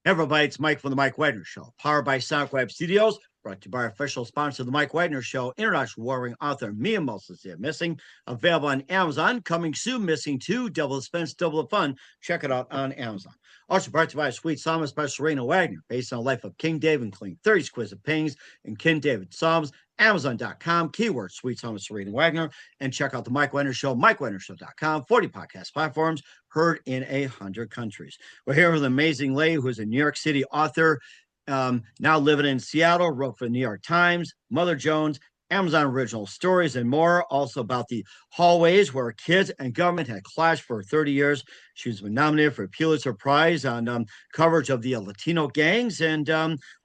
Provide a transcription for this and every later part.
Everybody, it's Mike from the Mike Wagner Show, powered by SoundCloud Studios, brought to you by our official sponsor, the Mike Wagner Show, international warring author Mia Moses Missing, available on Amazon, coming soon, Missing 2, double the expense, double the fun. Check it out on Amazon. Also brought to you by a sweet psalmist by Serena Wagner, based on the life of King David, including 30 exquisite paintings and King David Psalms. Amazon.com, keyword Sweet Psalmist Serena Wagner, and check out the Mike Wagner Show, MikeWagnerShow.com, 40 podcast platforms, heard in 100 countries. We're here with an amazing lady who's a New York City author, now living in Seattle, wrote for the New York Times, Mother Jones, Amazon original stories, and more. Also about the hallways where kids and government had clashed for 30 years. She's been nominated for a Pulitzer Prize on coverage of the Latino gangs, and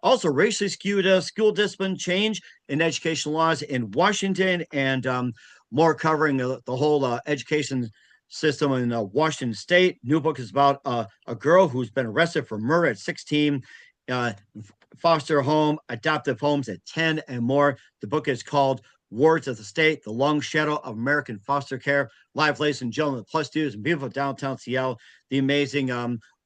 also racially skewed school discipline change in education laws in Washington, and more covering the whole education system in Washington State. New book is about a girl who's been arrested for murder at 16, foster home, adoptive homes at 10, and more. The book is called Wards of the State, The Long Shadow of American Foster Care. Live, ladies and gentlemen, the Plus Studios in beautiful downtown Seattle, the amazing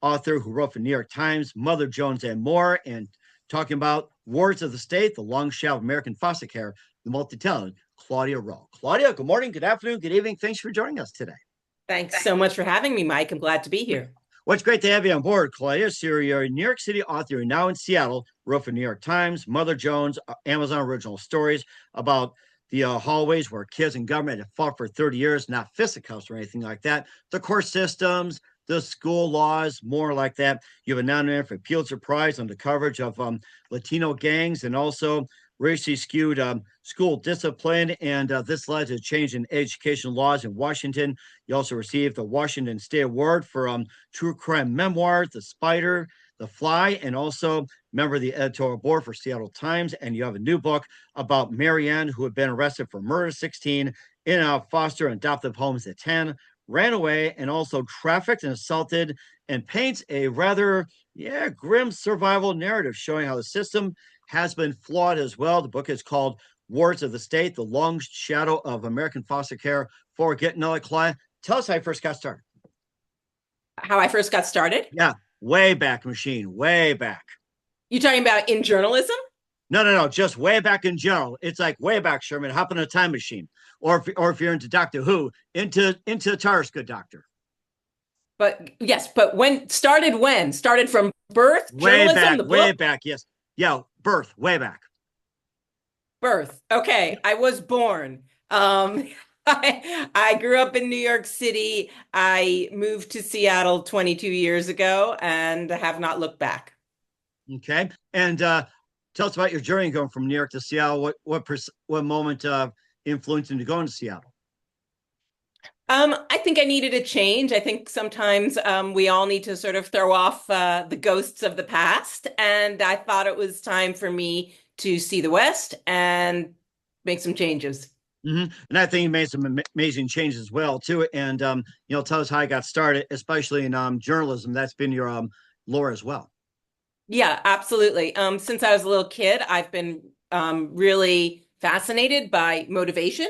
author who wrote for New York Times, Mother Jones, and more, and talking about Wards of the State, The Long Shadow of American Foster Care, the multi-talented Claudia Rowe. Claudia, good morning, good afternoon, good evening. Thanks for joining us today. Thanks so much for having me, Mike. I'm glad to be here. Well, it's great to have you on board, Claudia. So you're a New York City author. You're now in Seattle, wrote for New York Times, Mother Jones, Amazon original stories about the hallways where kids and government have fought for 30 years, not fisticuffs or anything like that. The court systems, the school laws, more like that. You have a nominated for Pulitzer Prize on the coverage of Latino gangs, and also racially skewed school discipline, and this led to a change in education laws in Washington. You also received the Washington State Award for true crime memoir, The Spider, The Fly, and also member of the editorial board for Seattle Times. And you have a new book about Marianne, who had been arrested for murder at 16, in and out foster and adoptive homes at 10, ran away, and also trafficked and assaulted, and paints a rather grim survival narrative showing how the system has been flawed as well. The book is called Wards of the State, The Long Shadow of American Foster Care. Before we get another client, tell us how you first got started. How I first got started? Yeah, way back, machine, way back. You talking about in journalism? No, just way back in general. It's like way back, Sherman, hop in a time machine. Or if you're into Doctor Who, into the TARDIS, good doctor. But yes, but when? Started from birth? Way journalism, back, the book? way back, yes. Yeah, birth, way back. Birth. Okay, I was born. I grew up in New York City. I moved to Seattle 22 years ago and have not looked back. Okay. And tell us about your journey going from New York to Seattle. What moment influenced you to go into Seattle? I think I needed a change. I think sometimes we all need to sort of throw off the ghosts of the past. And I thought it was time for me to see the West and make some changes. Mm-hmm. And I think you made some amazing changes as well, too. And, tell us how you got started, especially in journalism. That's been your lore as well. Yeah, absolutely. Since I was a little kid, I've been really fascinated by motivation,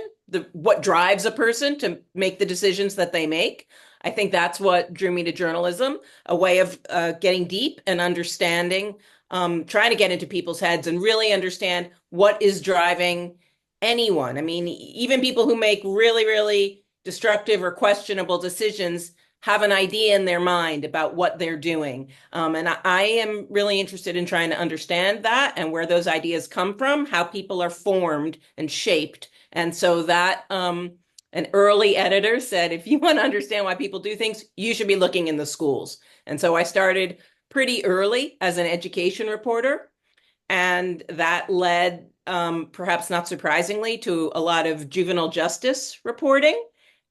what drives a person to make the decisions that they make. I think that's what drew me to journalism, a way of getting deep and understanding, trying to get into people's heads and really understand what is driving anyone. I mean, even people who make really, really destructive or questionable decisions have an idea in their mind about what they're doing. And I am really interested in trying to understand that and where those ideas come from, how people are formed and shaped. And so that an early editor said, if you want to understand why people do things, you should be looking in the schools. And so I started pretty early as an education reporter. And that led, perhaps not surprisingly, to a lot of juvenile justice reporting,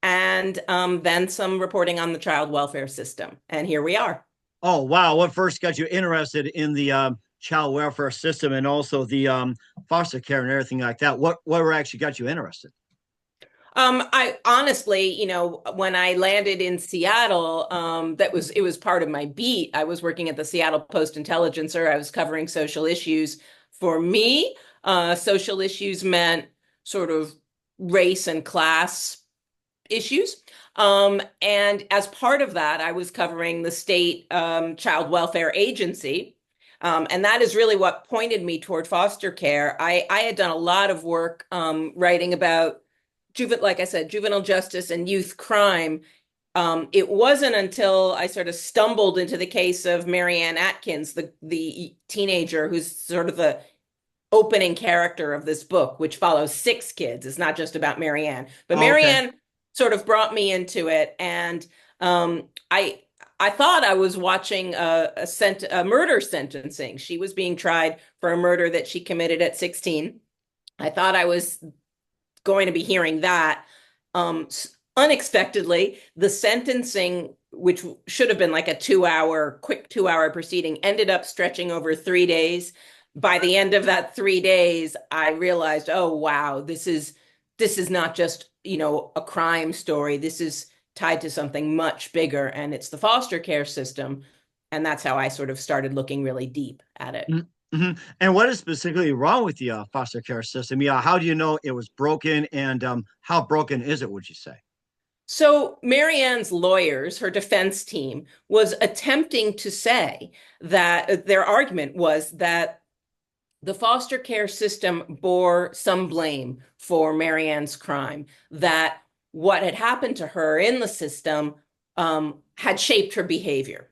and then some reporting on the child welfare system. And here we are. Oh, wow. What first got you interested in the child welfare system and also the foster care and everything like that? What actually got you interested? I honestly, when I landed in Seattle, it was part of my beat. I was working at the Seattle Post-Intelligencer. I was covering social issues. For me, social issues meant sort of race and class issues. And as part of that, I was covering the state child welfare agency. And that is really what pointed me toward foster care. I had done a lot of work writing about like I said, juvenile justice and youth crime. It wasn't until I sort of stumbled into the case of Marianne Atkins, the teenager who's sort of the opening character of this book, which follows six kids. It's not just about Marianne, but Oh, okay. Marianne sort of brought me into it, and I thought I was watching a murder sentencing. She was being tried for a murder that she committed at 16. I thought I was going to be hearing that. Unexpectedly, the sentencing, which should have been like a quick 2 hour proceeding, ended up stretching over 3 days. By the end of that 3 days, I realized, oh wow, this is not just, a crime story. This is tied to something much bigger, and it's the foster care system. And that's how I sort of started looking really deep at it. Mm-hmm. And what is specifically wrong with the foster care system? Yeah, how do you know it was broken, and how broken is it, would you say? So Marianne's lawyers, her defense team, was attempting to say that their argument was that the foster care system bore some blame for Marianne's crime, that what had happened to her in the system had shaped her behavior.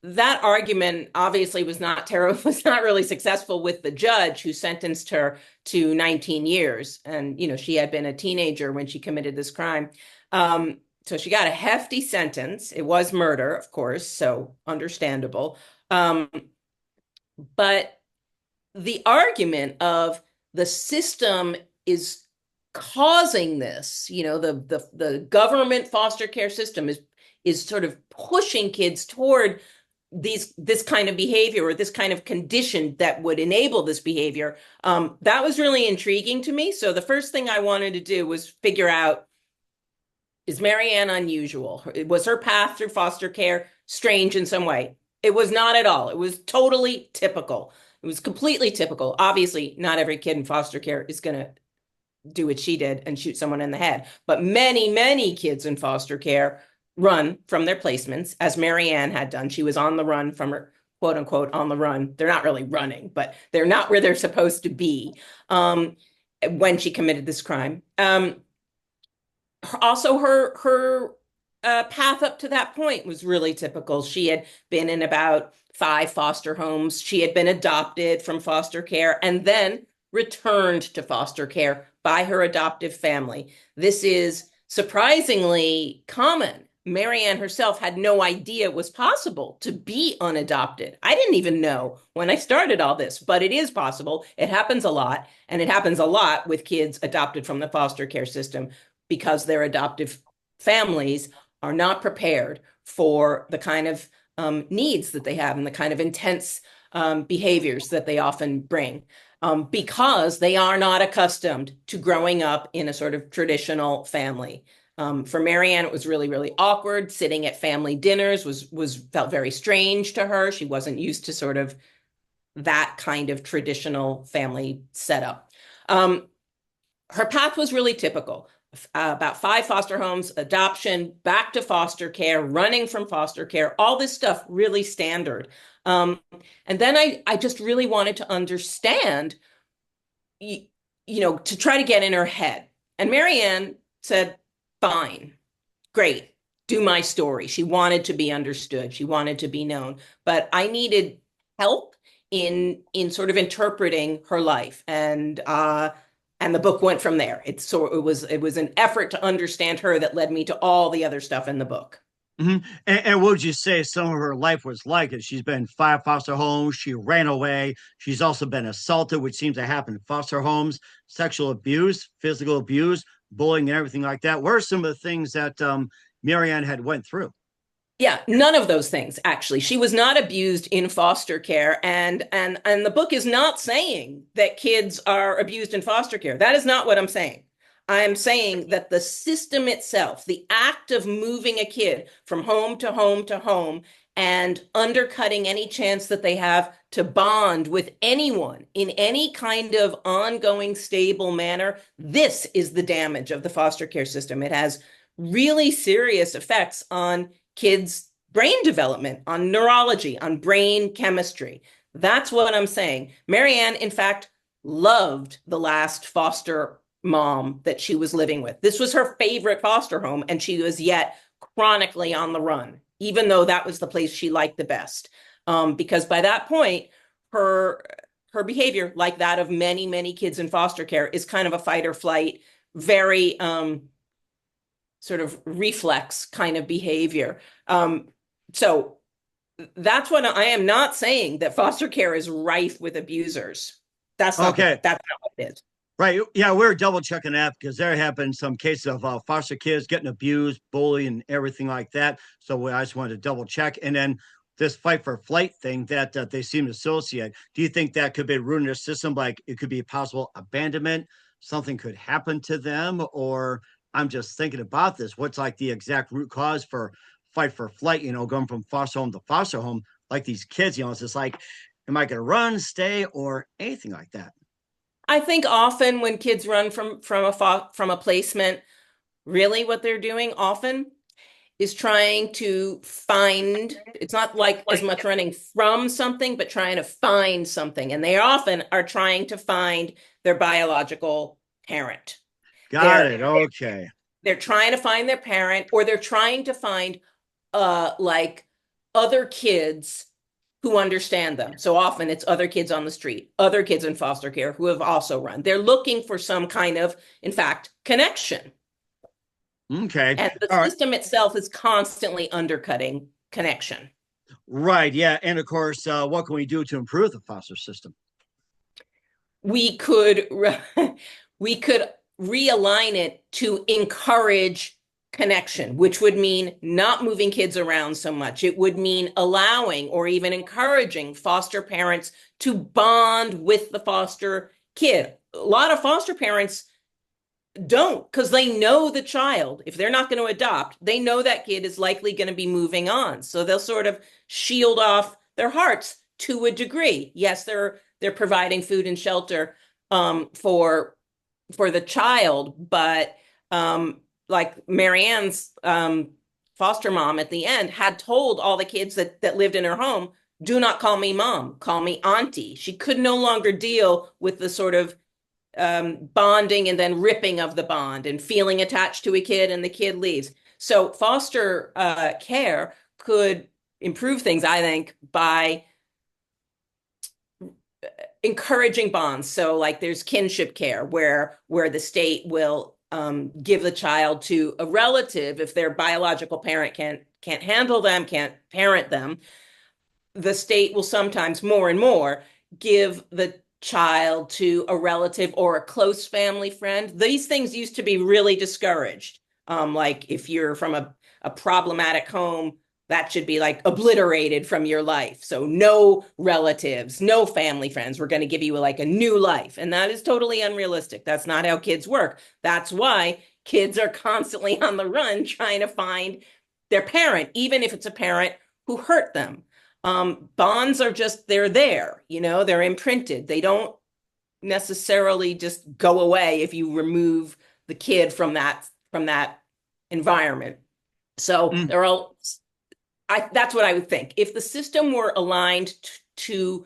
That argument obviously was not really successful with the judge who sentenced her to 19 years. And, she had been a teenager when she committed this crime. So she got a hefty sentence. It was murder, of course, so understandable. But the argument of the system is causing this, the government foster care system is sort of pushing kids toward this kind of behavior or this kind of condition that would enable this behavior. That was really intriguing to me. So the first thing I wanted to do was figure out, is Marianne unusual? Was her path through foster care strange in some way? It was not at all. It was totally typical. It was completely typical. Obviously, not every kid in foster care is going to do what she did and shoot someone in the head. But many, many kids in foster care run from their placements, as Marianne had done. She was on the run from her, quote unquote, on the run. They're not really running, but they're not where they're supposed to be when she committed this crime. Also, her path up to that point was really typical. She had been in about 5 foster homes. She had been adopted from foster care and then returned to foster care by her adoptive family. This is surprisingly common. Marianne herself had no idea it was possible to be unadopted. I didn't even know when I started all this, but it is possible. It happens a lot, and it happens a lot with kids adopted from the foster care system because their adoptive families are not prepared for the kind of needs that they have and the kind of intense behaviors that they often bring, because they are not accustomed to growing up in a sort of traditional family. For Marianne, it was really, really awkward. Sitting at family dinners felt very strange to her. She wasn't used to sort of that kind of traditional family setup. Her path was really typical. About 5 foster homes, adoption, back to foster care, running from foster care, all this stuff really standard. And then I just really wanted to understand, to try to get in her head. And Marianne said, fine, great, do my story. She wanted to be understood. She wanted to be known. But I needed help in sort of interpreting her life. And the book went from there. It was an effort to understand her that led me to all the other stuff in the book. Mm-hmm. And what would you say some of her life was like? She's been in 5 foster homes. She ran away. She's also been assaulted, which seems to happen in foster homes, sexual abuse, physical abuse, bullying, and everything like that. What are some of the things that Marianne had went through? Yeah, none of those things, actually. She was not abused in foster care, and the book is not saying that kids are abused in foster care. That is not what I'm saying. I'm saying that the system itself, the act of moving a kid from home to home to home and undercutting any chance that they have to bond with anyone in any kind of ongoing, stable manner, this is the damage of the foster care system. It has really serious effects on kids' brain development, on neurology, on brain chemistry. That's what I'm saying. Marianne, in fact, loved the last foster mom that she was living with. This was her favorite foster home, and she was yet chronically on the run, even though that was the place she liked the best. Because by that point, her her behavior, like that of many, many kids in foster care, is kind of a fight or flight, very sort of reflex kind of behavior. So that's what I am not saying that foster care is rife with abusers. Okay. That's not what it is. Right. Yeah, we're double checking that because there have been some cases of foster kids getting abused, bullied, and everything like that. So I just wanted to double check. And then this fight for flight thing that they seem to associate. Do you think that could be ruining their system? Like it could be a possible abandonment, something could happen to them, or I'm just thinking about this. What's like the exact root cause for fight for flight? Going from foster home to foster home, like these kids. It's just like, am I going to run, stay, or anything like that? I think often when kids run from a placement, really what they're doing often is trying to find, it's not like as much running from something, but trying to find something. And they often are trying to find their biological parent. Got They're it. Okay. they're trying to find their parent, or they're trying to find like other kids who understand them. So often it's other kids on the street, other kids in foster care who have also run. They're looking for some kind of, in fact, connection. Okay. And the All right. system itself is constantly undercutting connection. Right. Yeah. And of course, what can we do to improve the foster system? We could we could realign it to encourage connection, which would mean not moving kids around so much. It would mean allowing or even encouraging foster parents to bond with the foster kid. A lot of foster parents don't, because they know the child. If they're not going to adopt, they know that kid is likely going to be moving on. So they'll sort of shield off their hearts to a degree. Yes, they're providing food and shelter for the child, but like Marianne's foster mom at the end had told all the kids that lived in her home, do not call me mom, call me auntie. She could no longer deal with the sort of bonding and then ripping of the bond and feeling attached to a kid and the kid leaves. So foster care could improve things, I think, by encouraging bonds. So like there's kinship care where the state will give the child to a relative if their biological parent can't handle them, can't parent them. The state will sometimes more and more give the child to a relative or a close family friend. These things used to be really discouraged. Like if you're from a problematic home, that should be like obliterated from your life. So no relatives, no family friends. We're going to give you like a new life. And that is totally unrealistic. That's not how kids work. That's why kids are constantly on the run trying to find their parent, even if it's a parent who hurt them. Bonds are just, they're there, they're imprinted. They don't necessarily just go away if you remove the kid from that environment. So Mm. there are that's what I would think. If the system were aligned to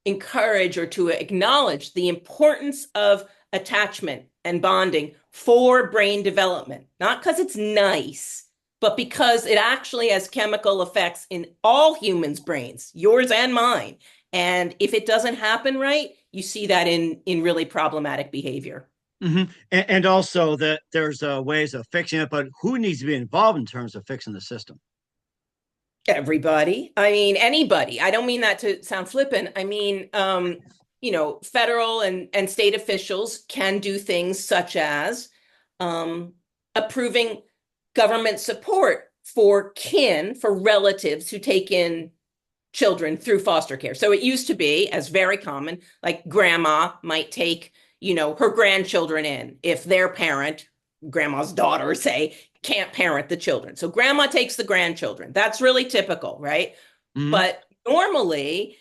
encourage or to acknowledge the importance of attachment and bonding for brain development, not because it's nice, but because it actually has chemical effects in all humans' brains, yours and mine. And if it doesn't happen right, you see that in really problematic behavior. And also that there's ways of fixing it, but who needs to be involved in terms of fixing the system? Everybody. I mean, anybody. I don't mean that to sound flippant. I mean, federal and state officials can do things such as approving government support for for relatives who take in children through foster care. So it used to be, as very common, like grandma might take, her grandchildren in if their parent, grandma's daughter, say, can't parent the children. So grandma takes the grandchildren. That's really typical, right? Mm-hmm. But normally,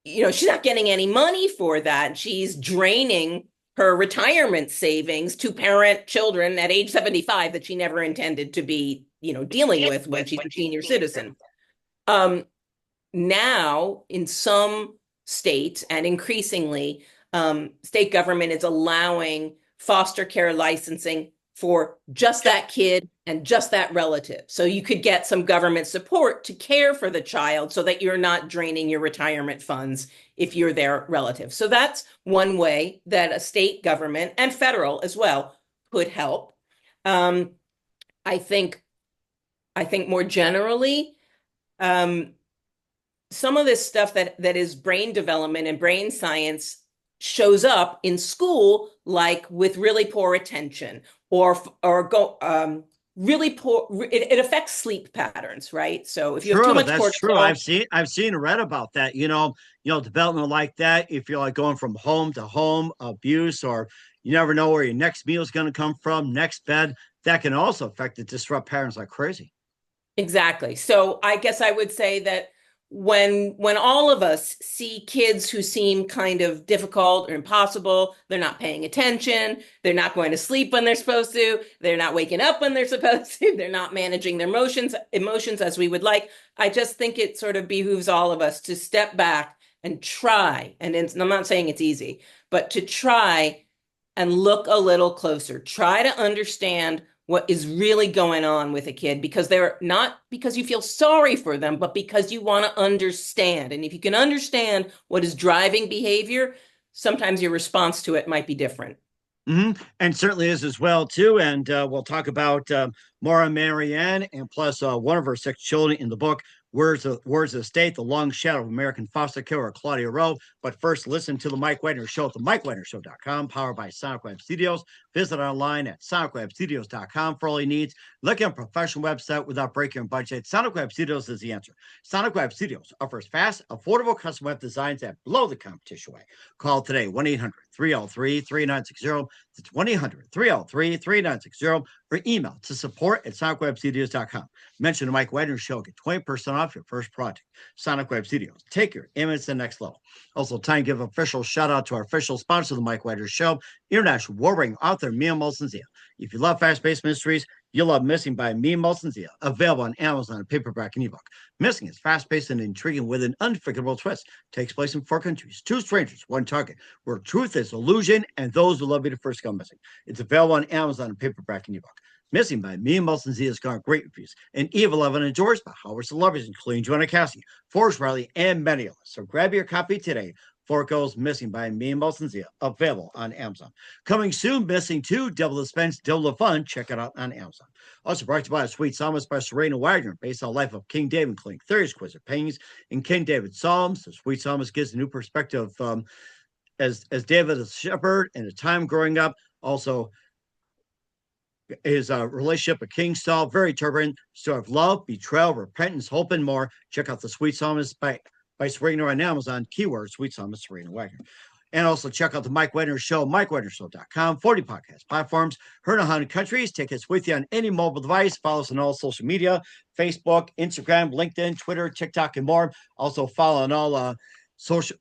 she's not getting any money for that. She's draining her retirement savings to parent children at age 75 that she never intended to be, dealing with when she's a senior citizen. Now, in some states and increasingly, state government is allowing foster care licensing for just that kid and just that relative. So you could get some government support to care for the child so that you're not draining your retirement funds if you're their relative. So that's one way that a state government and federal as well could help. I think more generally, some of this stuff that is brain development and brain science shows up in school, like with really poor attention really poor. It affects sleep patterns, right? So if you have too much That's true. cortisol, I've seen and read about that. Development like that. If you're like going from home to home, abuse, or you never know where your next meal is going to come from, next bed, that can also affect and disrupt patterns like crazy. exactly. So I guess I would say that when all of us see kids who seem kind of difficult or impossible, they're not paying attention, they're not going to sleep when they're supposed to, they're not waking up when they're supposed to, they're not managing their emotions as we would like. I just think it sort of behooves all of us to step back and try, and I'm not saying it's easy, but to try and look a little closer, try to understand what is really going on with a kid, because they're not because you feel sorry for them, but because you want to understand. And if you can understand what is driving behavior, sometimes your response to it might be different. And certainly is as well too. And we'll talk about Maura Marianne and plus one of her 6 children in the book, Words of the State, The Long Shadow of American Foster Care, Claudia Rowe. But first, listen to the Mike Wagner Show at the MikeWagnerShow.com, powered by Sonic Web Studios. Visit online at SonicWebStudios.com for all your needs. Look at a professional website without breaking your budget. Sonic Web Studios is the answer. Sonic Web Studios offers fast, affordable custom web designs that blow the competition away. Call today, 1-800-303-3960. That's 1-800-303-3960, or email to support@sonicwebstudios.com. Mention the Mike Wagner Show. Get 20% off your first project. Sonic Web Studios. Take your image to the next level. Also, time to give official shout out to our official sponsor of the Mike Wagner Show, international war-ring author Mia Molson-Zia. If you love fast-paced mysteries, you'll love Missing by Mia Molson-Zia, available on Amazon, paperback, and ebook. Missing is fast-paced and intriguing with an unforgettable twist. Takes place in 4 countries, 2 strangers, 1 target, where truth is illusion and those who love you to first go missing. It's available on Amazon, paperback, and ebook. Missing by Mia Molson-Zia has gotten great reviews, and Eve 11 endorsed by Howard celebrities, including Joanna Cassie, Forrest Riley, and many others. So grab your copy today. 4 Goes Missing by Mia Molson-Zia, available on Amazon. Coming soon, Missing 2, Double the Suspense, Double the Fun. Check it out on Amazon. Also brought to you by Sweet Psalmist by Serena Wagner, based on the life of King David, including 30 exquisite paintings in King David's Psalms. The Sweet Psalmist gives a new perspective as David as a shepherd and a time growing up. Also, his relationship with King Saul, very turbulent, story of love, betrayal, repentance, hope, and more. Check out the Sweet Psalmist by Serena on Amazon, keyword Sweet Psalmist Serena Wagner. And also check out the Mike Wagner Show, MikeWagnerShow.com, 40 podcast platforms, heard in 100 countries. Take us with you on any mobile device. Follow us on all social media, Facebook, Instagram, LinkedIn, Twitter, TikTok, and more. Also follow on all social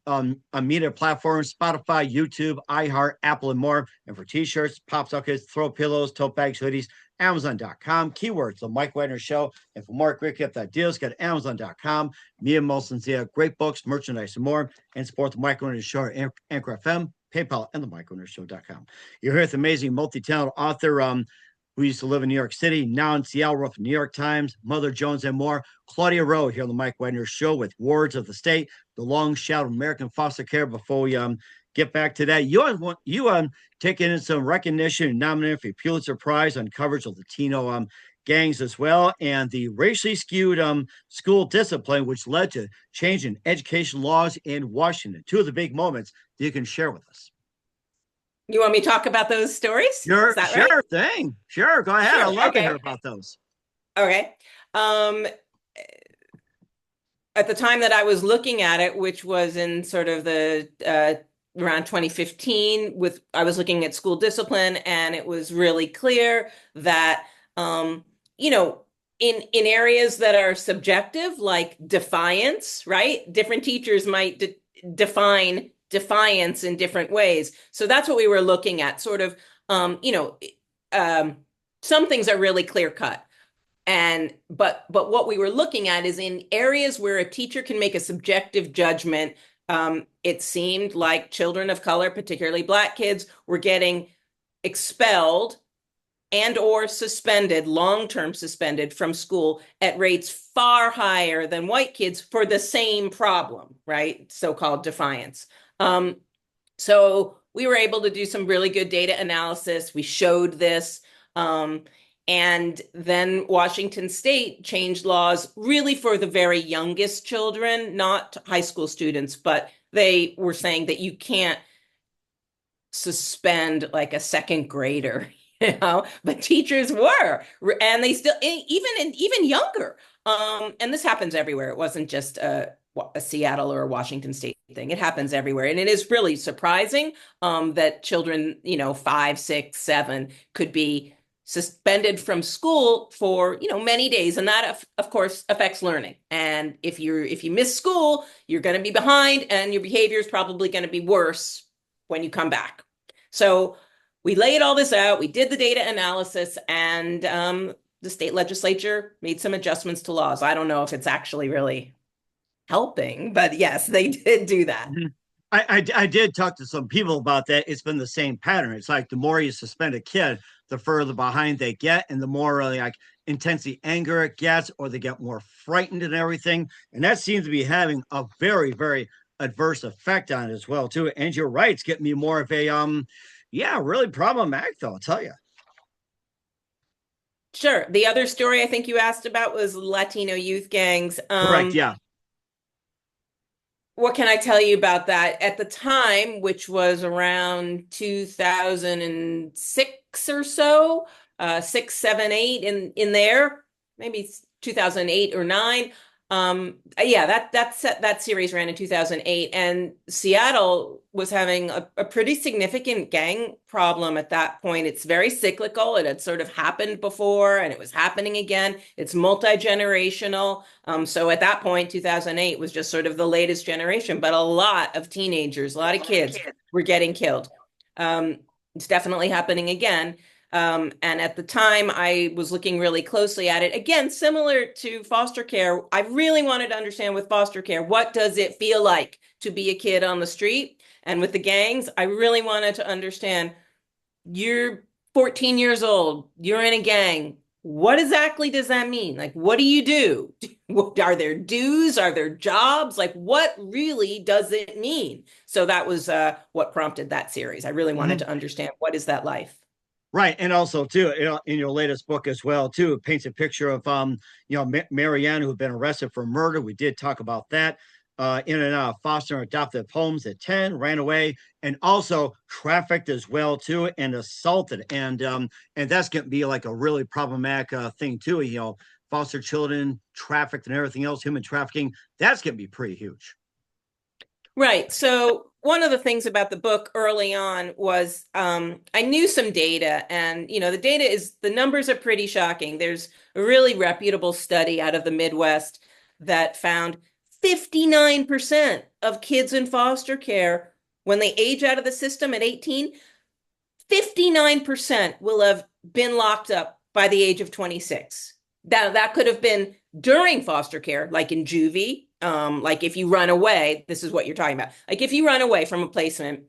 media platforms, Spotify, YouTube, iHeart, Apple, and more. And for t-shirts, pop sockets, throw pillows, tote bags, hoodies, Amazon.com, keywords, the Mike Wagner Show. And for more great gift ideas, go to Amazon.com. Mia Molson-Zia, great books, merchandise, and more. And support the Mike Wagner Show at Anchor FM, PayPal, and the MikeWagnerShow.com. You're here with amazing multi-talented author who used to live in New York City, now in Seattle, wrote for New York Times, Mother Jones, and more. Claudia Rowe here on the Mike Wagner Show with Words of the State, The Long Shadow of American Foster Care. Before we get back to that, you taking in some recognition and nominated for the Pulitzer Prize on coverage of Latino gangs as well, and the racially skewed school discipline, which led to change in education laws in Washington. 2 of the big moments that you can share with us. You want me to talk about those stories? Sure, Is that sure right? thing. Sure, go ahead. Sure. I'd love to Okay. hear about those. Okay. At the time that I was looking at it, which was in sort of the around 2015, I was looking at school discipline, and it was really clear that in areas that are subjective, like defiance, right? Different teachers might define defiance in different ways. So that's what we were looking at, sort of, you know, um, some things are really clear cut. And but what we were looking at is in areas where a teacher can make a subjective judgment. It seemed like children of color, particularly Black kids, were getting expelled and or suspended, long-term suspended from school at rates far higher than white kids for the same problem, right? So-called defiance. So we were able to do some really good data analysis. We showed this. And then Washington State changed laws really for the very youngest children, not high school students, but they were saying that you can't suspend like a second grader, you know, but teachers were, and they still, even younger. And this happens everywhere. It wasn't just a Seattle or a Washington State thing. It happens everywhere. And it is really surprising that children, you know, 5, 6, 7 could be suspended from school for, you know, many days. And that, of course, affects learning. And if you miss school, you're going to be behind and your behavior is probably going to be worse when you come back. So we laid all this out. We did the data analysis, and the state legislature made some adjustments to laws. I don't know if it's actually really helping, but yes, they did do that. Mhm. I did talk to some people about that. It's been the same pattern. It's like the more you suspend a kid, the further behind they get, and the more like intense the anger it gets, or they get more frightened and everything. And that seems to be having a very, very adverse effect on it as well, too. And you're right, it's getting me more of a yeah, really problematic though, I'll tell you. Sure. The other story I think you asked about was Latino youth gangs. Correct, yeah. What can I tell you about that? At the time, which was around 2006 or so, 6, 7, 8 in there, maybe 2008 or 9. Yeah, that series ran in 2008, and Seattle was having a pretty significant gang problem at that point. It's very cyclical. It had sort of happened before, and it was happening again. It's multi-generational. So at that point, 2008 was just sort of the latest generation, but a lot of teenagers, a lot of kids were getting killed. It's definitely happening again. And at the time, I was looking really closely at it. Again, similar to foster care, I really wanted to understand with foster care, what does it feel like to be a kid on the street? And with the gangs, I really wanted to understand, you're 14 years old, you're in a gang. What exactly does that mean? Like, what do you do? Are there dues? Are there jobs? Like, what really does it mean? So that was what prompted that series. I really wanted Mhm. to understand, what is that life? Right, and also too, you know, in your latest book as well too, it paints a picture of you know, Marianne, who had been arrested for murder. We did talk about that. In and out of foster and adoptive homes at 10, ran away, and also trafficked as well too, and assaulted. And that's going to be like a really problematic thing too. You know, foster children trafficked and everything else, human trafficking. That's going to be pretty huge. Right. So one of the things about the book early on was I knew some data, and you know, the numbers are pretty shocking. There's a really reputable study out of the Midwest that found 59% of kids in foster care, when they age out of the system at 18, 59% will have been locked up by the age of 26. That could have been during foster care, like in juvie. Like if you run away, this is what you're talking about. Like if you run away from a placement,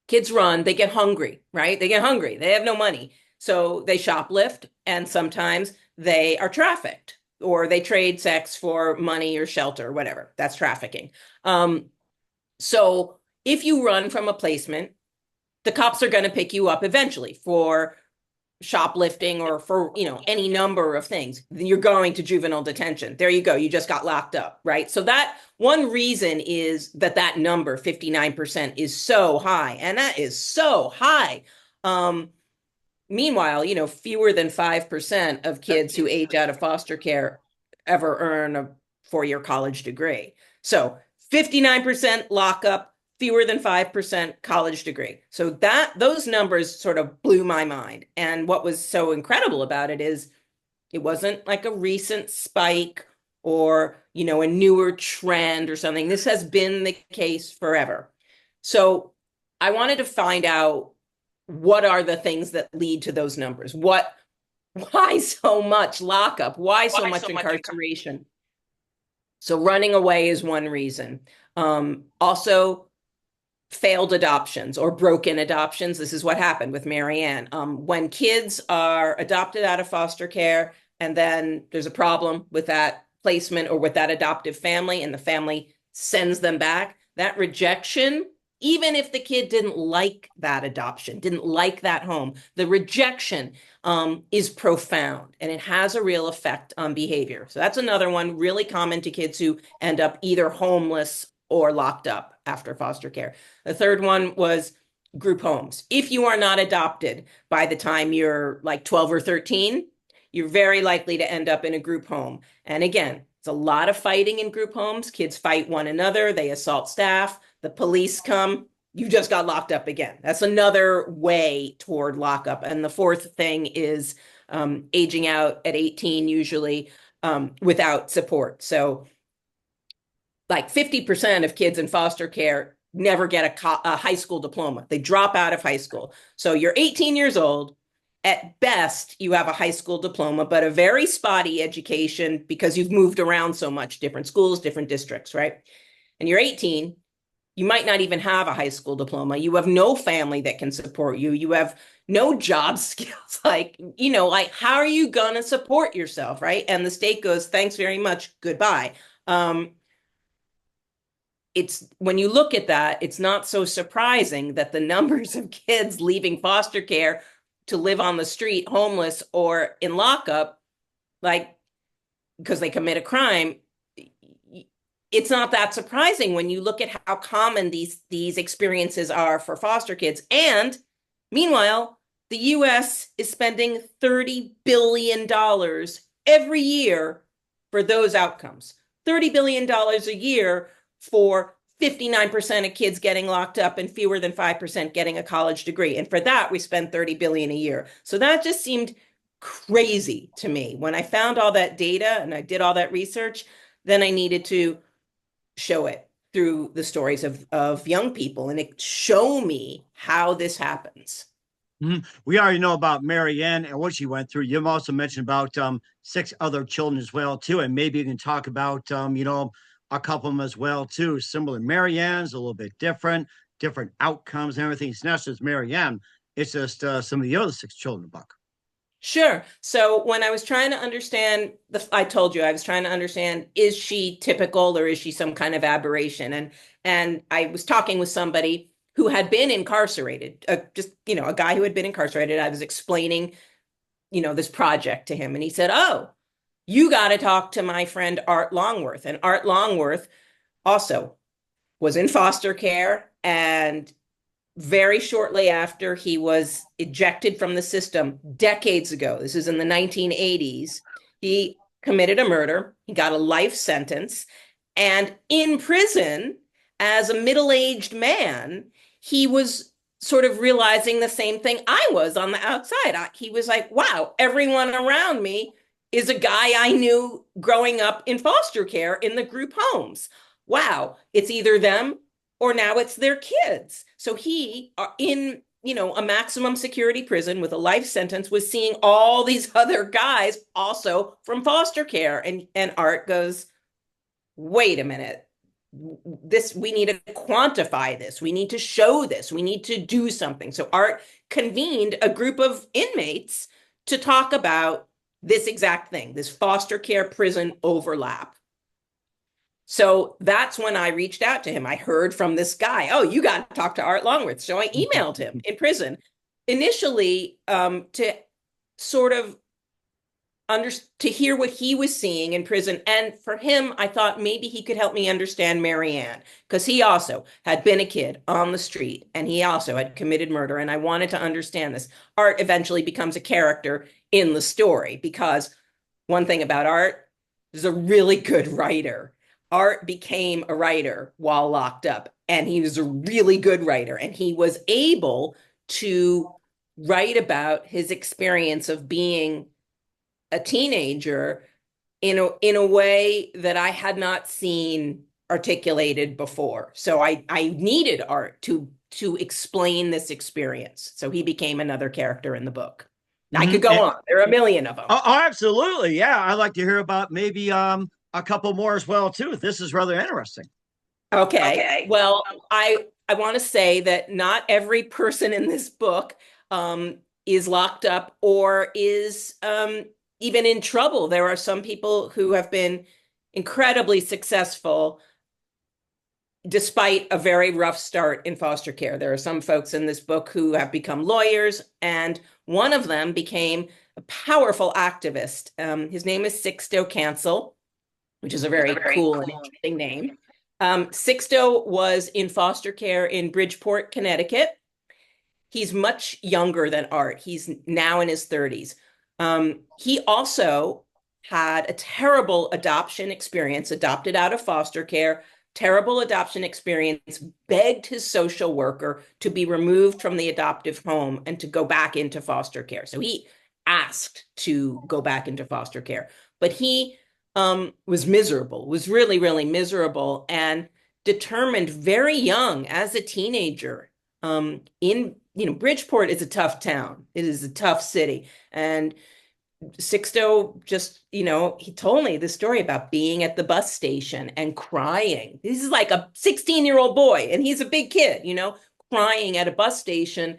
kids run, they get hungry, right? They get hungry. They have no money. So they shoplift, and sometimes they are trafficked, or they trade sex for money or shelter or whatever. That's trafficking. So if you run from a placement, the cops are going to pick you up eventually for shoplifting or for, you know, any number of things. You're going to juvenile detention. There you go. You just got locked up, right? So that one reason is that number 59% is so high, and that is so high. Meanwhile, you know, fewer than 5% of kids who age out of foster care ever earn a 4-year college degree. So 59% lockup, fewer than 5% college degree. So those numbers sort of blew my mind. And what was so incredible about it is it wasn't like a recent spike or, you know, a newer trend or something. This has been the case forever. So I wanted to find out what are the things that lead to those numbers? Why so much lockup? Why so much incarceration? So running away is one reason. Also, failed adoptions or broken adoptions. This is what happened with Marianne. When kids are adopted out of foster care and then there's a problem with that placement or with that adoptive family and the family sends them back, that rejection, even if the kid didn't like that adoption, didn't like that home, the rejection is profound and it has a real effect on behavior. So that's another one really common to kids who end up either homeless or locked up after foster care. The third one was group homes. If you are not adopted by the time you're like 12 or 13, you're very likely to end up in a group home. And again, it's a lot of fighting in group homes. Kids fight one another, they assault staff, the police come, you just got locked up again. That's another way toward lockup. And the fourth thing is aging out at 18, usually without support. So like 50% of kids in foster care never get a high school diploma. They drop out of high school. So you're 18 years old. At best, you have a high school diploma, but a very spotty education because you've moved around so much, different schools, different districts, right? And you're 18, you might not even have a high school diploma. You have no family that can support you. You have no job skills. Like, how are you going to support yourself, right? And the state goes, thanks very much, goodbye. It's when you look at that, it's not so surprising that the numbers of kids leaving foster care to live on the street, homeless or in lockup, like because they commit a crime, it's not that surprising when you look at how common these experiences are for foster kids. And meanwhile, the US is spending $30 billion every year for those outcomes. $30 billion a year for 59% of kids getting locked up and fewer than 5% getting a college degree. And for that, we spend 30 billion a year. So that just seemed crazy to me. When I found all that data and I did all that research, then I needed to show it through the stories of young people and show me how this happens. We already know about Marianne and what she went through. You've also mentioned about 6 other children as well, too. And maybe you can talk about, a couple of them as well, too. Similar. Marianne's a little bit different outcomes and everything. It's not just Marianne. It's just some of the other 6 children in the book. Sure. So when I was trying to understand I told you I was trying to understand, is she typical or is she some kind of aberration? And I was talking with somebody who had been incarcerated, a guy who had been incarcerated. I was explaining, this project to him, and he said, "Oh, you got to talk to my friend Art Longworth." And Art Longworth also was in foster care, and very shortly after he was ejected from the system decades ago, this is in the 1980s, he committed a murder. He got a life sentence. And in prison, as a middle-aged man, he was sort of realizing the same thing I was on the outside. He was like, wow, everyone around me is a guy I knew growing up in foster care in the group homes. Wow, it's either them or now it's their kids. So he, in a maximum security prison with a life sentence, was seeing all these other guys also from foster care. And Art goes, wait a minute, we need to quantify this. We need to show this. We need to do something. So Art convened a group of inmates to talk about this exact thing, this foster care prison overlap. So that's when I reached out to him. I heard from this guy, oh, you got to talk to Art Longworth. So I emailed him in prison initially to sort of to hear what he was seeing in prison. And for him, I thought maybe he could help me understand Marianne, because he also had been a kid on the street and he also had committed murder. And I wanted to understand this. Art eventually becomes a character in the story because one thing about Art is a really good writer. Art became a writer while locked up, and he was a really good writer, and he was able to write about his experience of being a teenager in a way that I had not seen articulated before. So I needed art to explain this experience. So he became another character in the book. I could go on. There are a million of them. Oh, absolutely. Yeah. I'd like to hear about maybe a couple more as well, too. This is rather interesting. Okay. Well, I want to say that not every person in this book is locked up or is even in trouble. There are some people who have been incredibly successful despite a very rough start in foster care. There are some folks in this book who have become lawyers, and one of them became a powerful activist. His name is Sixto Cancel, which is a very cool and interesting name. Sixto was in foster care in Bridgeport, Connecticut. He's much younger than Art. He's now in his 30s. He also had a terrible adoption experience, adopted out of foster care, terrible adoption experience, begged his social worker to be removed from the adoptive home and to go back into foster care. So he asked to go back into foster care, but he was miserable, was really, really miserable, and determined very young as a teenager. Bridgeport is a tough town. It is a tough city. And Sixto just, he told me the story about being at the bus station and crying. This is like a 16-year-old boy, and he's a big kid, crying at a bus station,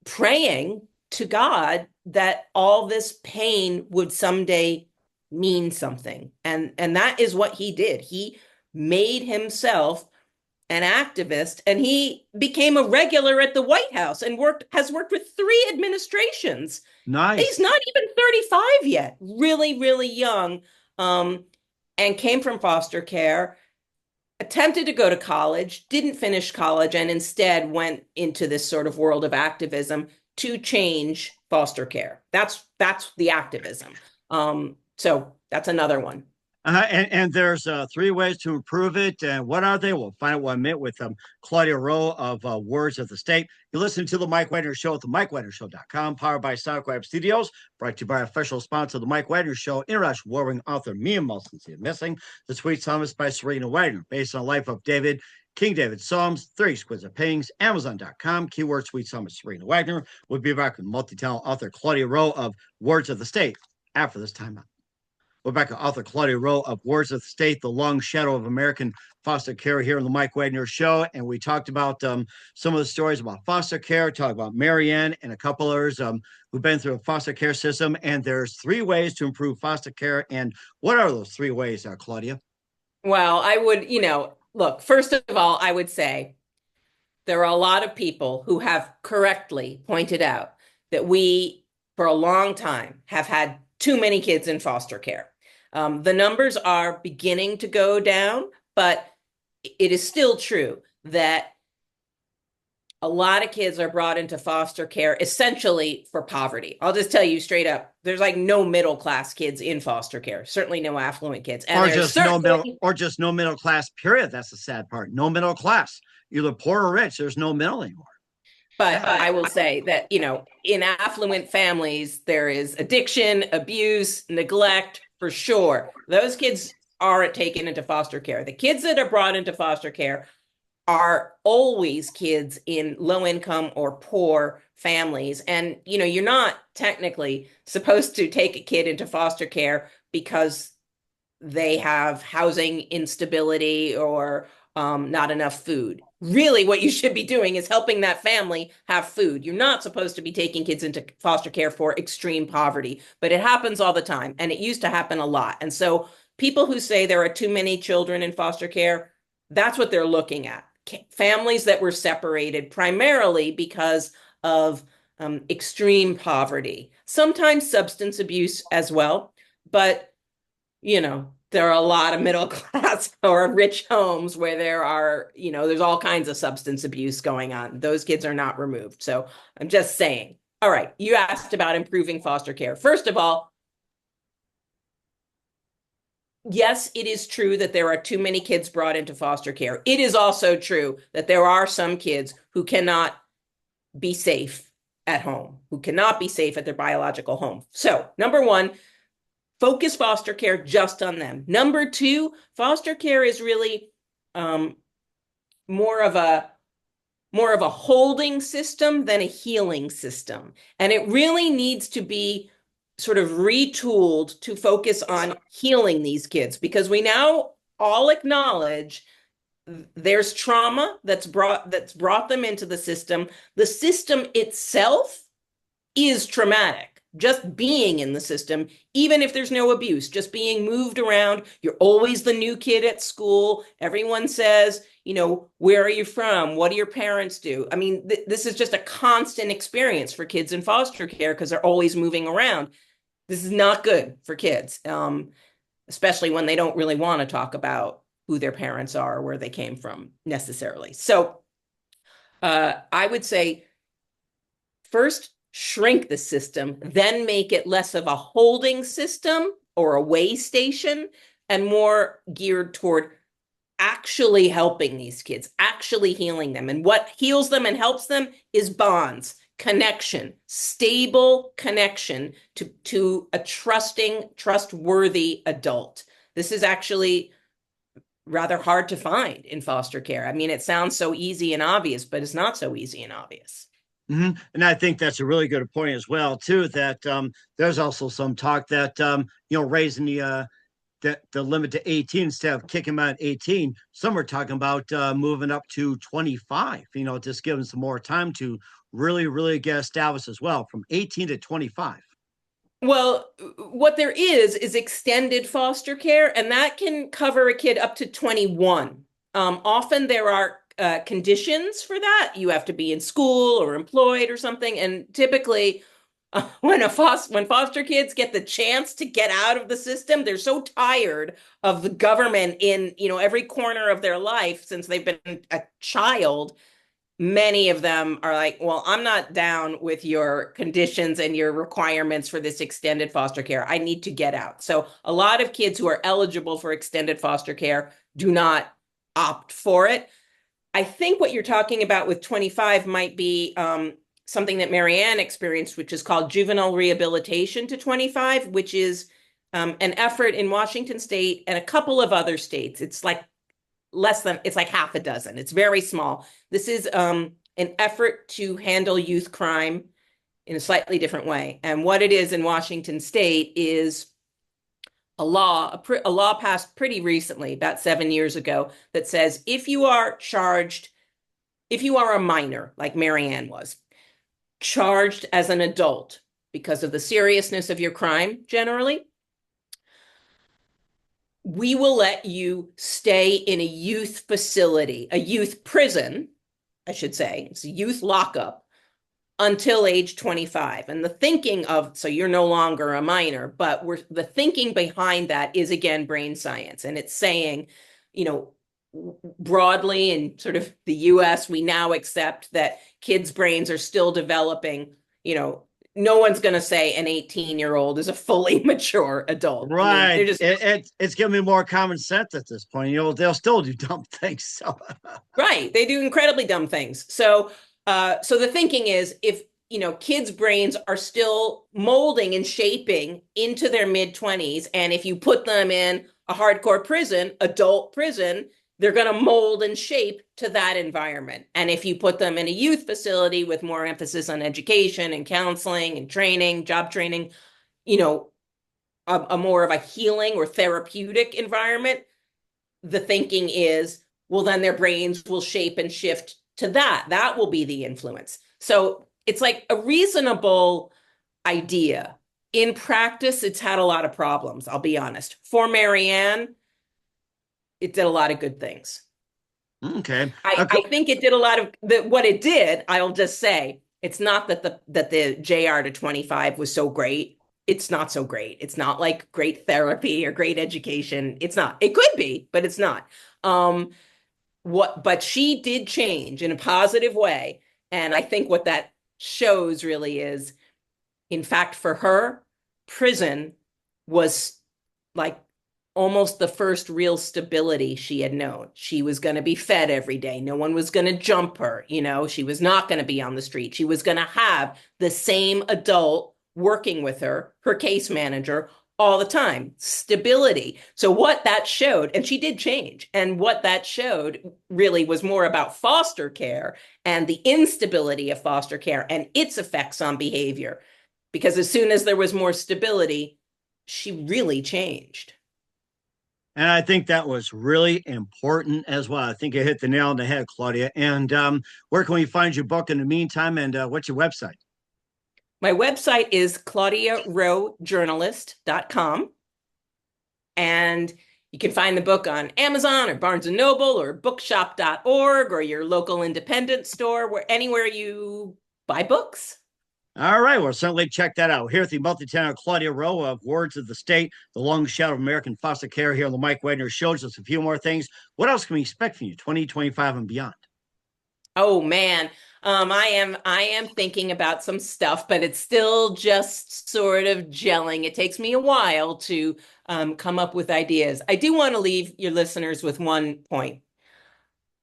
praying to God that all this pain would someday mean something. And that is what he did. He made himself an activist, and he became a regular at the White House and has worked with 3 administrations. Nice. He's not even 35 yet, really, really young, and came from foster care, attempted to go to college, didn't finish college, and instead went into this sort of world of activism to change foster care. That's the activism. So that's another one. And there's 3 ways to improve it. And what are they? We'll find out what I meant with Claudia Rowe of Words of the State. You listen to The Mike Wagner Show at themikewagnershow.com, powered by Seattle Studios, brought to you by official sponsor of The Mike Wagner Show, international warring author Mia Mulson Missing, the Sweet Psalmist by Serena Wagner, based on the life of King David Psalms, 3 exquisite paintings, Amazon.com, keyword Sweet Psalmist Serena Wagner. We'll be back with multi-talent author Claudia Rowe of Words of the State after this timeout. We're back to author Claudia Rowe of Words of the State, The Long Shadow of American Foster Care here on the Mike Wagner Show. And we talked about some of the stories about foster care, talked about Marianne and a couple others who've been through a foster care system. And there's 3 ways to improve foster care. And what are those 3 ways, Claudia? Well, I would, look, first of all, I would say there are a lot of people who have correctly pointed out that we, for a long time, have had too many kids in foster care. The numbers are beginning to go down, but it is still true that a lot of kids are brought into foster care essentially for poverty. I'll just tell you straight up, there's like no middle class kids in foster care, certainly no affluent kids. And or just no middle class, period. That's the sad part. No middle class, either poor or rich. There's no middle anymore. But I will say that, in affluent families, there is addiction, abuse, neglect, for sure. Those kids aren't taken into foster care. The kids that are brought into foster care are always kids in low income or poor families. And, you're not technically supposed to take a kid into foster care because they have housing instability or not enough food. Really, what you should be doing is helping that family have food. You're not supposed to be taking kids into foster care for extreme poverty, but it happens all the time, and it used to happen a lot. And so people who say there are too many children in foster care, that's what they're looking at. Families that were separated primarily because of extreme poverty, sometimes substance abuse as well, but there are a lot of middle class or rich homes where there's all kinds of substance abuse going on. Those kids are not removed. So I'm just saying. All right. You asked about improving foster care. First of all, yes, it is true that there are too many kids brought into foster care. It is also true that there are some kids who cannot be safe at home, who cannot be safe at their biological home. So, number 1, focus foster care just on them. Number two, foster care is really um, more of a holding system than a healing system. And it really needs to be sort of retooled to focus on healing these kids, because we now all acknowledge there's trauma that's brought them into the system. The system itself is traumatic. Just being in the system, even if there's no abuse, just being moved around, you're always the new kid at school. Everyone says, where are you from? What do your parents do? I mean, this is just a constant experience for kids in foster care because they're always moving around. This is not good for kids, especially when they don't really want to talk about who their parents are or where they came from necessarily. So I would say first, shrink the system, then make it less of a holding system or a way station and more geared toward actually helping these kids, actually healing them. And what heals them and helps them is bonds, connection, stable connection to a trusting, trustworthy adult. This is actually rather hard to find in foster care. I mean, it sounds so easy and obvious, but it's not so easy and obvious. Mm-hmm. And I think that's a really good point as well, too, that there's also some talk that, raising the limit to 18 instead of kicking them at 18. Some are talking about moving up to 25, just giving some more time to really, really get established as well, from 18 to 25. Well, what there is extended foster care, and that can cover a kid up to 21. Often there are conditions for that. You have to be in school or employed or something. And typically, when foster kids get the chance to get out of the system, they're so tired of the government in every corner of their life since they've been a child. Many of them are like, well, I'm not down with your conditions and your requirements for this extended foster care. I need to get out. So a lot of kids who are eligible for extended foster care do not opt for it. I think what you're talking about with 25 might be something that Marianne experienced, which is called juvenile rehabilitation to 25, which is an effort in Washington State and a couple of other states. It's like half a dozen. It's very small. This is an effort to handle youth crime in a slightly different way. And what it is in Washington State is a law passed pretty recently, about 7 years ago, that says if you are a minor, like Marianne was, charged as an adult because of the seriousness of your crime, generally, we will let you stay in a youth facility, a youth prison, I should say. It's a youth lockup until age 25. And the thinking so you're no longer a minor, but the thinking behind that is, again, brain science. And it's saying, broadly in sort of the US, we now accept that kids' brains are still developing. No one's going to say an 18-year-old is a fully mature adult. Right. I mean, it's giving me more common sense at this point. They'll still do dumb things. So. Right. They do incredibly dumb things. So the thinking is if, kids' brains are still molding and shaping into their mid-20s, and if you put them in a hardcore prison, adult prison, they're going to mold and shape to that environment. And if you put them in a youth facility with more emphasis on education and counseling and training, job training, a more of a healing or therapeutic environment, the thinking is, well, then their brains will shape and shift to that. That will be the influence. So it's like a reasonable idea. In practice, it's had a lot of problems, I'll be honest. For Marianne, it did a lot of good things. Okay. I think it did a lot of what it did. I'll just say it's not that the JR to 25 was so great. It's not so great. It's not like great therapy or great education. It's not. It could be, but it's not. But she did change in a positive way. And I think what that shows really is, in fact, for her, prison was like almost the first real stability she had known. She was going to be fed every day. No one was going to jump her. She was not going to be on the street. She was going to have the same adult working with her case manager, all the time. Stability. So what that showed, and she did change, and what that showed really was more about foster care and the instability of foster care and its effects on behavior. Because as soon as there was more stability, she really changed. And I think that was really important as well. I think you hit the nail on the head, Claudia. And where can we find your book in the meantime? And what's your website? My website is claudiarowejournalist.com. And you can find the book on Amazon or Barnes & Noble or bookshop.org or your local independent store, where anywhere you buy books. All right, well, certainly check that out. Here at the multi-talented Claudia Rowe of Words of the State, the long shadow of American foster care here on the Mike Wagner Show. Just a few more things. What else can we expect from you 2025 and beyond? Oh man, I am thinking about some stuff, but it's still just sort of gelling. It takes me a while to come up with ideas. I do want to leave your listeners with one point.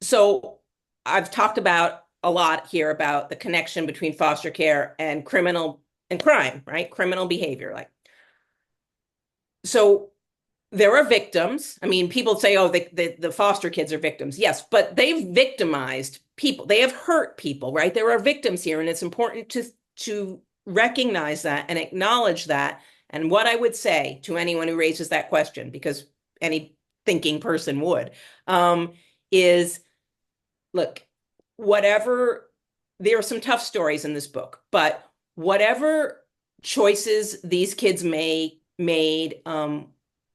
So I've talked about a lot here about the connection between foster care and criminal and crime, right? Criminal behavior, like so. There are victims. I mean, people say, oh, the foster kids are victims. Yes, but they've victimized people. They have hurt people, right? There are victims here, and it's important to recognize that and acknowledge that. And what I would say to anyone who raises that question, because any thinking person would, is look, whatever, there are some tough stories in this book, but whatever choices these kids made,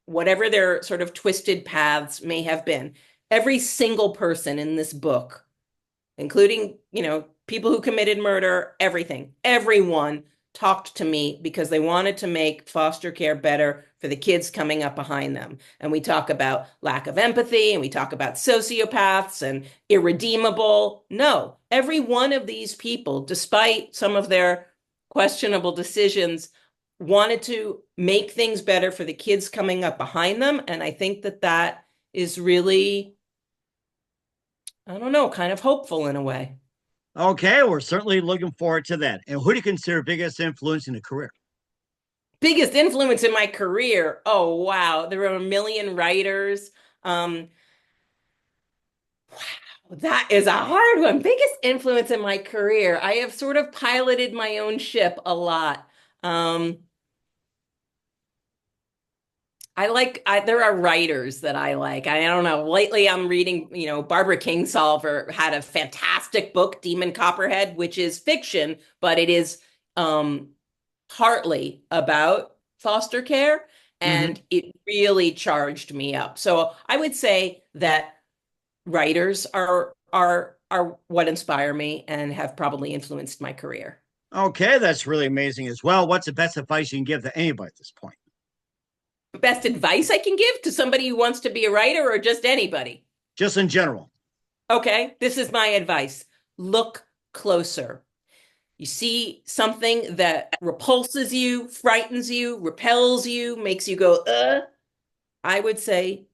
whatever their sort of twisted paths may have been, every single person in this book, including, people who committed murder, everyone talked to me because they wanted to make foster care better for the kids coming up behind them. And we talk about lack of empathy, and we talk about sociopaths and irredeemable. No, every one of these people, despite some of their questionable decisions, wanted to make things better for the kids coming up behind them. And I think that is really, I don't know, kind of hopeful in a way. Okay, we're certainly looking forward to that. And who do you consider biggest influence in a career? Biggest influence in my career. Oh, wow. There are a million writers. Wow, that is a hard one. Biggest influence in my career. I have sort of piloted my own ship a lot. There are writers that I like. I don't know. Lately I'm reading, Barbara Kingsolver had a fantastic book, Demon Copperhead, which is fiction, but it is partly about foster care, Mm-hmm. and it really charged me up. So I would say that writers are what inspire me and have probably influenced my career. Okay, that's really amazing as well. What's the best advice you can give to anybody at this point? Best advice I can give to somebody who wants to be a writer or just anybody? Just in general. Okay, this is my advice. Look closer. You see something that repulses you, frightens you, repels you, makes you go, I would say,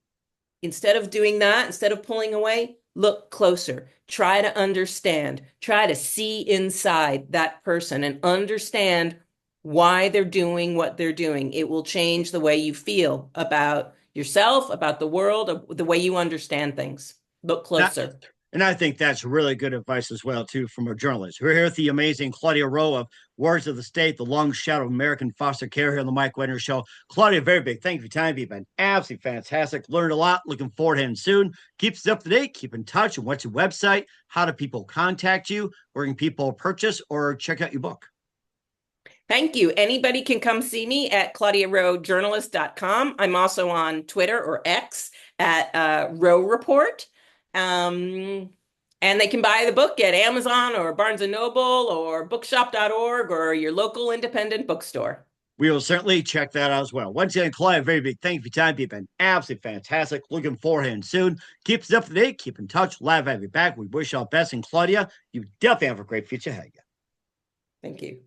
instead of doing that, instead of pulling away, look closer. Try to understand. Try to see inside that person and understand why they're doing what they're doing. It will change the way you feel about yourself, about the world, the way you understand things. Look That, closer. and I think that's really good advice as well, too, from a journalist. We're here with the amazing Claudia Rowe of Words of the State, the long shadow of American foster care here on the Mike Wagner Show. Claudia, very big. Thank you for your time. You've been absolutely fantastic. Learned a lot. Looking forward to him soon. Keep us up to date. Keep in touch. And what's your website? How do people contact you? Where can people purchase or check out your book? Thank you. Anybody can come see me at claudiarowejournalist.com. I'm also on Twitter or X at Rowe Report. And they can buy the book at Amazon or Barnes & Noble or bookshop.org or your local independent bookstore. We will certainly check that out as well. Once again, Claudia, very big thank you for your time. You've been absolutely fantastic. Looking forward to him soon. Keep us up to date. Keep in touch. Live have you back. We wish you all best. And Claudia, you definitely have a great future ahead of you. Thank you.